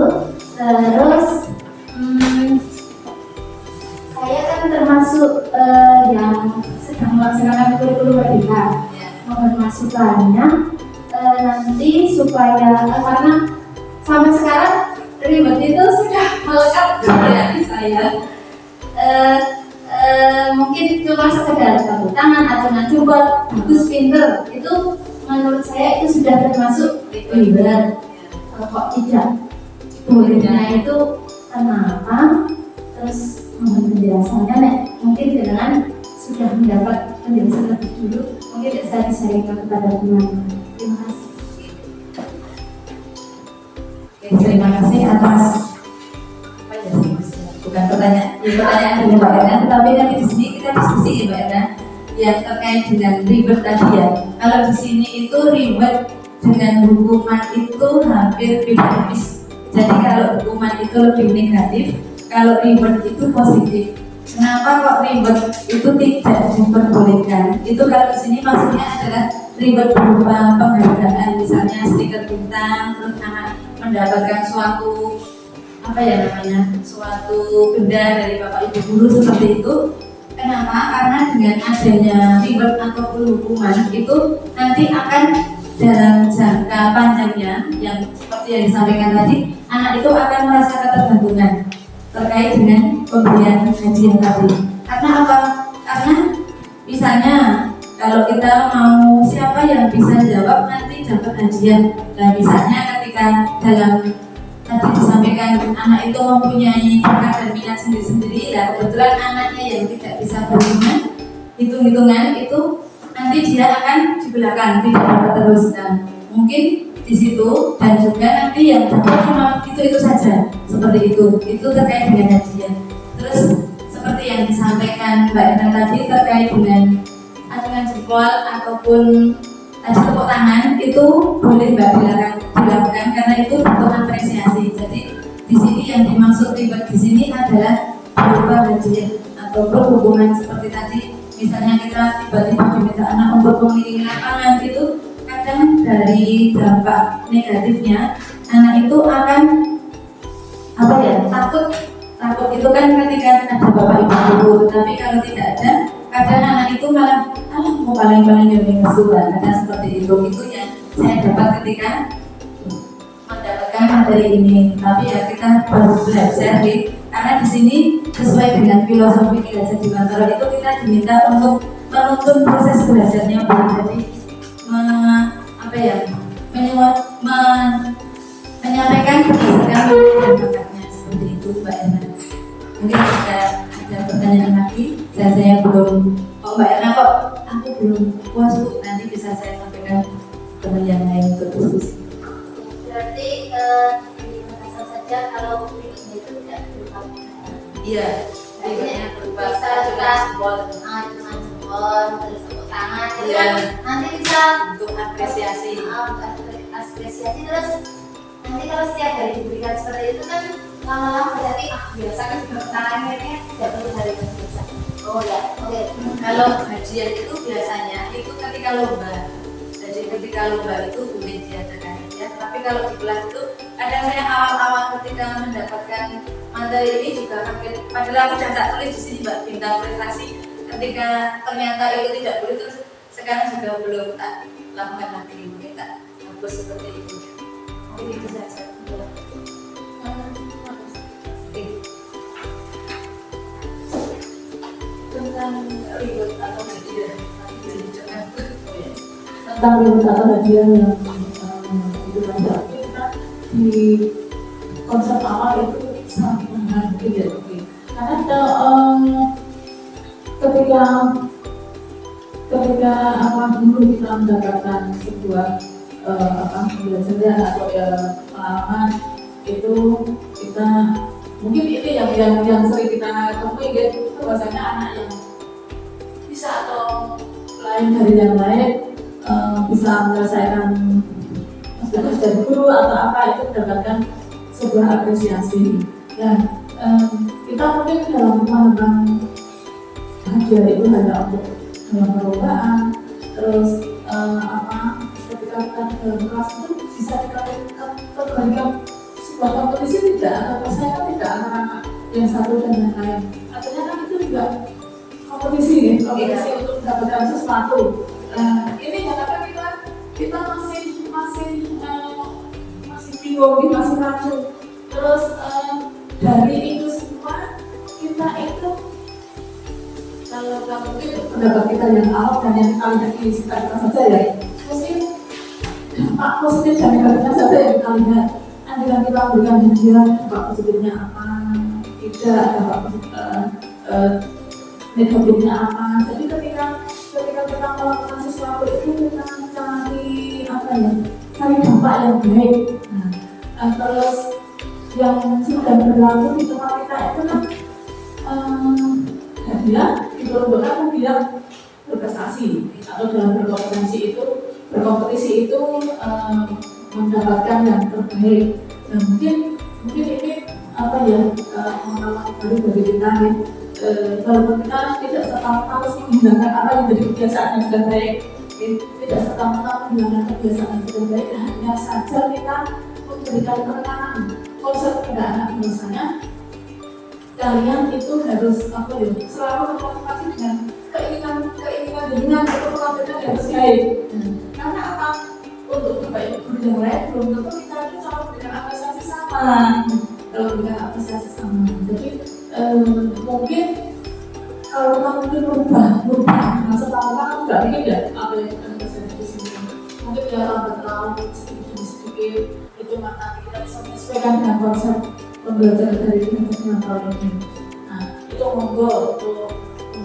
Terus saya kan termasuk yang sedang melaksanakan kurikulum Merdeka. Mohon masukannya nanti supaya karena sampai sekarang ribet itu sudah melekat di hati saya. Mungkin cuma sekedar tepuk tangan atau coba bagus pinter, itu menurut saya itu sudah termasuk ribet. Kok tidak? Muridnya itu kenapa? Terus mohon penjelasannya, Nek. Mungkin dengan sudah mendapat penjelasan lebih dulu, mungkin bisa disampaikan kepada teman-teman. Terima kasih. Terima kasih atas bukan pertanyaan dari Mbak Erna, tetapi nanti di sini kita diskusi ya Mbak Erna yang terkait dengan reward tadi ya. Kalau di sini itu reward dengan hukuman itu hampir beda-beda. Jadi kalau hukuman itu lebih negatif, kalau reward itu positif. Kenapa kok reward itu tidak diperbolehkan? Itu kalau di sini maksudnya adalah reward berupa penghargaan, misalnya stiker bintang, terus anak mendapatkan suatu suatu benda dari bapak ibu guru seperti itu. Kenapa? Karena dengan adanya reward ataupun hukuman itu nanti akan dalam jangka panjangnya yang seperti yang disampaikan tadi, anak itu akan merasa ketergantungan terkait dengan pemberian gaji yang tadi. Karena apa? Karena misalnya kalau kalau kita mau siapa yang bisa jawab nanti dapat hadiah. Nah misalnya ketika dalam tadi disampaikan anak itu mempunyai bakat dan minat sendiri-sendiri, dan kebetulan anaknya yang tidak bisa berhitungan, hitung-hitungan itu nanti dia akan di belakang, tidak dapat terus. Nah mungkin di situ, dan juga nanti yang dapat cuma itu saja, seperti itu terkait dengan hadiah. Terus seperti yang disampaikan Mbak Erna tadi terkait dengan acungan jempol ataupun tadi tepuk tangan, itu boleh Mbak dilakukan karena itu bentuk apresiasi. Jadi di sini yang dimaksud reward di sini adalah berupa hadiah ataupun hukuman seperti tadi. Misalnya kita tiba-tiba diminta anak untuk mengelilingi lapangan, itu kadang dari dampak negatifnya anak itu akan takut itu kan ketika ada bapak ibu, tetapi kalau tidak ada, kadang anak itu malah mau paling-paling yang suka, ada seperti itu yang saya dapat ketika mendapatkan materi ini. Tapi ya kita baru belajar karena di sini sesuai dengan filosofi belajar di Mantoro itu kita diminta untuk menuntun proses belajarnya, jadi menyampaikan berdasarkan bakatnya seperti itu Mbak Erna. Mungkin ada pertanyaan lagi, saya belum. Mbak Erna kok aku belum puas Bu, nanti bisa saya sampaikan teman yang lain untuk diskusi. Berarti di Makassar saja kalau berikutnya itu tidak berupa iya, berikutnya berupa bisa juga jempol, terus tepuk tangan, nanti bisa untuk apresiasi. Terus nanti kalau setiap hari diberikan seperti itu kan lama-lama berarti biasa kan tepuk tangannya tidak perlu hari biasa. Oh ya, oke. Kalau hadiah itu biasanya itu ketika lomba. Jadi ketika lomba itu boleh diadakan ya. Tapi kalau di kelas itu kadang saya awal-awal ketika mendapatkan materi ini juga kaget. Padahal aku sudah tak tulis di sini Mbak bintang prestasi. Ketika ternyata itu tidak boleh, terus sekarang juga belum tak lakukan lagi, mungkin tak hapus seperti itu. Mungkin itu saja. Tentang reward atau hadiah, tentang reward atau hadiah yang itu saja. Kita di konsep awal itu sangat menghargai ya, karena ketika dulu kita mendapatkan sebuah pembelajaran atau pengalaman itu kita mungkin ini yang sering kita temui gitu, bahwasanya anak yang bisa atau lain dari yang lain bisa menyelesaikan tugas dari guru atau apa itu mendapatkan sebuah apresiasi. Dan kita mungkin dalam pemahaman hadiah itu hanya untuk dalam perlombaan, terus ketika kita dalam kelas itu bisa dikatakan sebuah kompetisi tidak, atau persaingan tidak antara yang satu dan yang lain. Artinya kan itu juga kompetisi untuk mendapatkan sesuatu. Ini kadang kita masih bingung, masih ragu. Terus dari itu semua kita itu kalau mungkin pendapat kita yang awal dan yang kali ini kita saja ya, mungkin dampak positif dari kalinya saja yang kita lihat. Andaikan kita berikan hadiah, dampak positifnya apa, tidak, dampak negatifnya apa. Jadi ketika kita melakukan sesuatu itu kita cari dampak yang baik. Terus yang sedang berlaku di tempat kita itu kan hadiah diperuntukkan biar berprestasi atau dalam berkompetisi itu mendapatkan yang terbaik. Dan mungkin ini pengalaman baru bagi kita ya. Walaupun kita tidak serta-merta harus menggunakan apa yang menjadi kebiasaan yang sudah baik, tidak serta-merta menggunakan kebiasaan yang sudah baik, hanya saja kita memberikan penekanan konsep kepada anak bahwasanya kalian itu harus selalu termotivasi dengan keinginan dengan kepemimpinan yang harus baik. Karena apa? Untuk kebaikan guru yang lain belum tentu kita itu selalu memberikan apresiasi sama. Kalau memberikan apresiasi sama, jadi mungkin kalau kita mungkin merubah sekarang nggak bikin ya apa yang kita terjadi di sini. Mungkin dia lambat laun sedikit itu maka kita bisa menyesuaikan dengan konsep pembelajaran dari Kementerian tahun ini. Nah, itu monggo untuk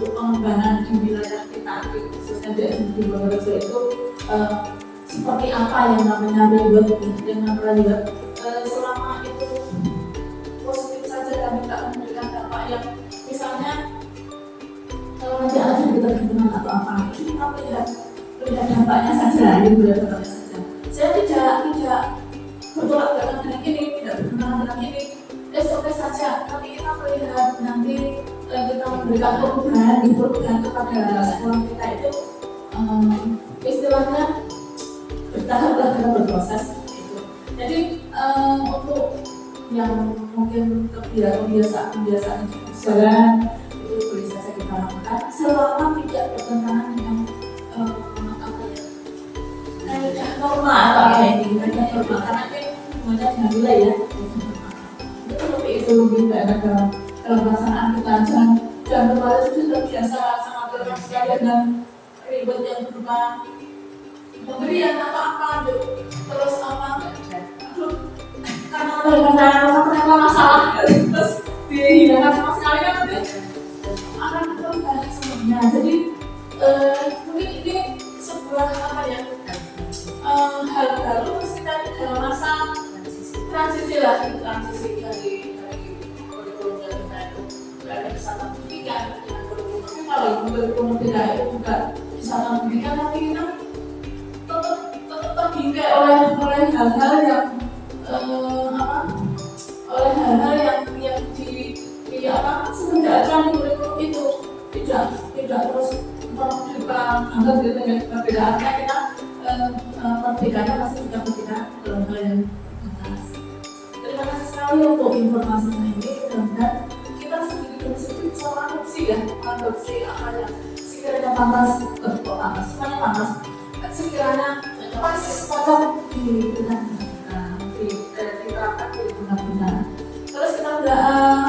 pengembangan di wilayah kita, khususnya di SMP Bondowoso itu seperti apa yang namanya reward, selama itu positif saja dan tidak memberikan dampak yang misalnya kalau nanti ada ketergantungan atau apa, itu kita melihat dampaknya saja, dampaknya saja. Saya tidak bertolak belakang dengan ini, tidak berkenalan dengan ini, SOP saja, tapi kita melihat nanti kita memberikan perubahan kepada sekolah kita itu istilahnya bertahap lah dalam berproses gitu. Jadi untuk yang mungkin kebiasaan jalan itu boleh saja kita lakukan selama tidak bertentangan dengan norma atau apa ini norma, karena ini semuanya dengan nilai ya. Seperti itu lebih baik dalam pelaksanaan kita, jangan kemarin sudah terbiasa sangat berat sekali dengan ribet yang berupa pemberian apa-apa terus apa karena masalah terus dihilangkan sama sekali kan nanti akan berbalik semuanya. Jadi mungkin ini sebuah apa ya hal baru terus kita dalam masa transisi dari kurikulum yang kita itu berada di sana pendidikan dengan kurikulum. Tapi kalau kurikulum tidak itu juga di sana pendidikan, tapi kita tetap terbingkai oleh hal-hal yang oleh hal-hal yang di apa sebenarnya acuan di kurikulum itu tidak terus kita anggap dengan perbedaannya kita perbedaannya pasti juga berbeda dalam hal yang atas. Terima kasih sekali untuk informasinya ini, dan kita sedikit demi sedikit bisa mengadopsi apa yang sekiranya pantas, semuanya pantas, sekiranya pas cocok diterapkan di lingkungan kita. Terus kita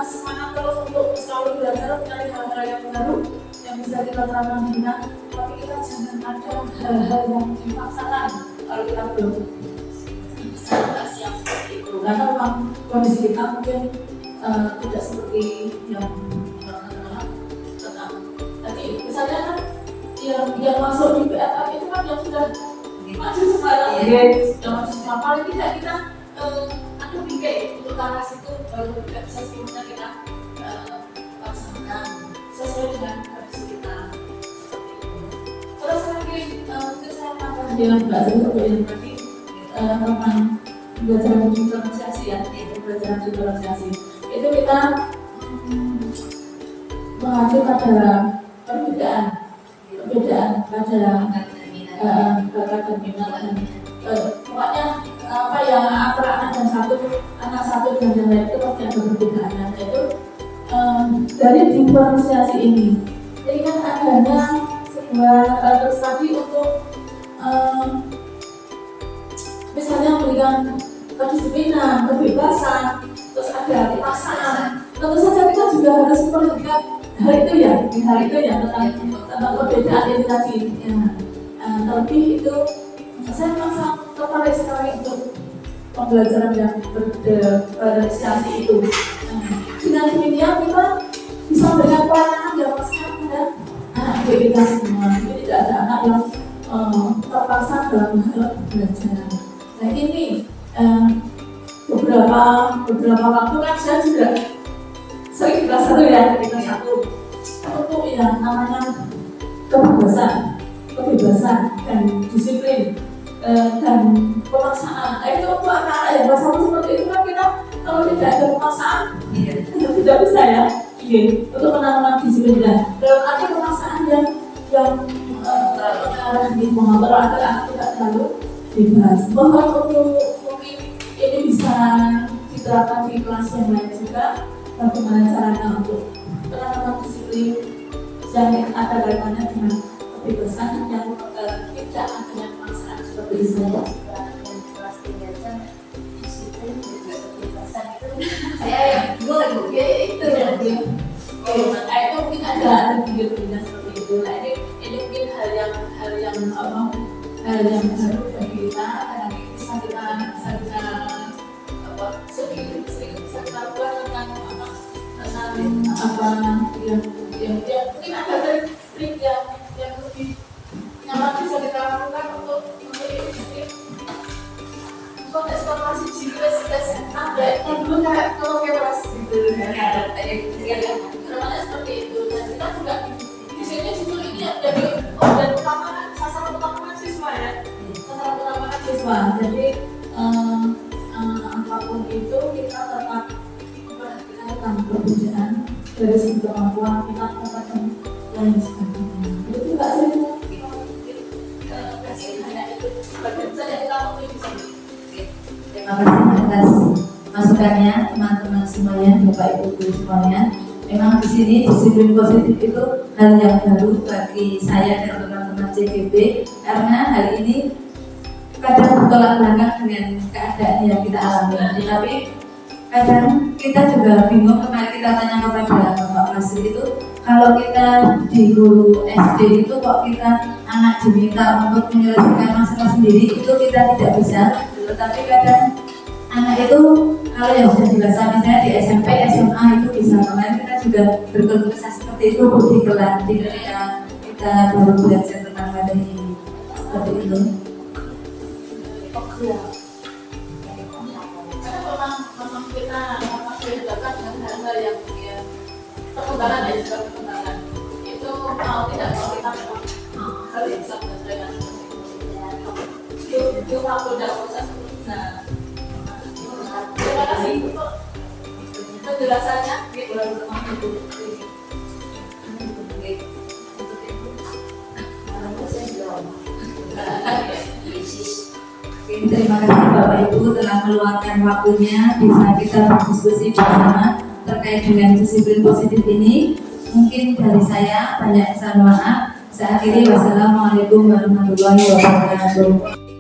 semangat terus untuk selalu belajar mencari hal-hal yang baru yang bisa kita terapkan di kita, tapi kita jangan ada hal-hal yang dipaksakan kalau kita belum siap seperti itu, karena memang kondisi kita mungkin tidak seperti yang tetap tadi. Misalnya kan yang masuk di PLN itu kan yang sudah maju sekarang, sudah maju semua, paling tidak kita ada bingkai untuk ke arah situ, baru tidak bisa sepenuhnya kita laksanakan sesuai dengan kondisi kita seperti itu. Terus lagi mungkin saya tambah dengan Mbak Zul yang tadi tentang pembelajaran diferensiasi ya, pembelajaran diferensiasi itu kita mengacu pada perbedaan pada bakat dan minat dan pokoknya apa yang antara anak satu dan yang lain itu pasti ada perbedaannya, yaitu dari diferensiasi ini. Jadi kan adanya sebuah terus tadi untuk misalnya memberikan kedisiplinan, kebebasan, terus ada paksaan. Tentu saja kita juga harus memperhatikan hal itu ya tentang perbedaan itu tadi. Terlebih itu saya merasa tertarik sekali untuk pembelajaran yang berdiferensiasi itu. Dengan demikian kita bisa memberikan pelayanan yang maksimal pada anak kita semua. Jadi tidak ada anak yang terpaksa dalam hal belajar. Nah ini beberapa waktu kan saya juga sering di kelas 1 ya, di kelas 1 untuk yang namanya kebebasan dan disiplin dan pemaksaan. Itu untuk anak-anak yang kelas 1 seperti itu kan kita kalau tidak ada pemaksaan tidak bisa ya. Untuk penanaman disiplin dan dalam arti pemaksaan yang terarah di pengatur anak tidak terlalu bebas. Mohon untuk mungkin ini bisa diterapkan di kelas yang lain juga, bagaimana caranya untuk penanaman disiplin yang ada kaitannya dengan kebebasan yang tidak adanya pemaksaan seperti itu. Dan kelas 3 aja disiplin juga kebebasan itu saya bingung itu itu mungkin ada video seperti itu. Nah ini hal yang baru bagi kita, karena bisa kita sedikit bisa kita buat tentang apa yang mungkin ada trik yang lebih nyaman bisa kita lakukan untuk eksploitasi GPS ada yang dulu kayak kalau keras gitu namanya seperti itu. Dan kita juga di sini justru ini jadi dan utama sasaran utama siswa ya, sasaran utama siswa. Jadi apapun itu kita tetap memperhatikan tentang perbedaan dari segi kemampuan kita tetap dan sebagainya. Itu juga sering kasih hanya itu sebagian saja kita mungkin bisa. Terima kasih atas masukannya teman-teman semuanya, Bapak Ibu Guru semuanya. Memang di sini disiplin positif itu hal yang baru bagi saya dan teman-teman CGB, karena hal ini kadang bertolak belakang dengan keadaan yang kita alami. Tetapi kadang kita juga bingung, kemarin kita tanya kepada Bapak Masri itu, kalau kita di guru SD itu kok kita anak diminta untuk menyelesaikan masalah sendiri, itu kita tidak bisa. Tetapi kadang anak itu kalau yang sudah dewasa misalnya di SMP, SMA itu bisa. Kemarin kita juga berkeluh kesah seperti itu di kelas ketika kita baru belajar tentang materi ini. Seperti itu. Karena memang kita dihadapkan dengan hal-hal yang perkembangan dan juga perkembangan itu mau tidak mau kita harus bisa menyelesaikan itu waktu dalam proses. Nah, terima kasih untuk penjelasannya. Gitu lalu teman-teman. Terima kasih Bapak Ibu telah meluangkan waktunya bisa kita berdiskusi bersama terkait dengan disiplin positif ini. Mungkin dari saya banyak kesalahan maaf. Saya akhiri, wassalamualaikum warahmatullahi wabarakatuh.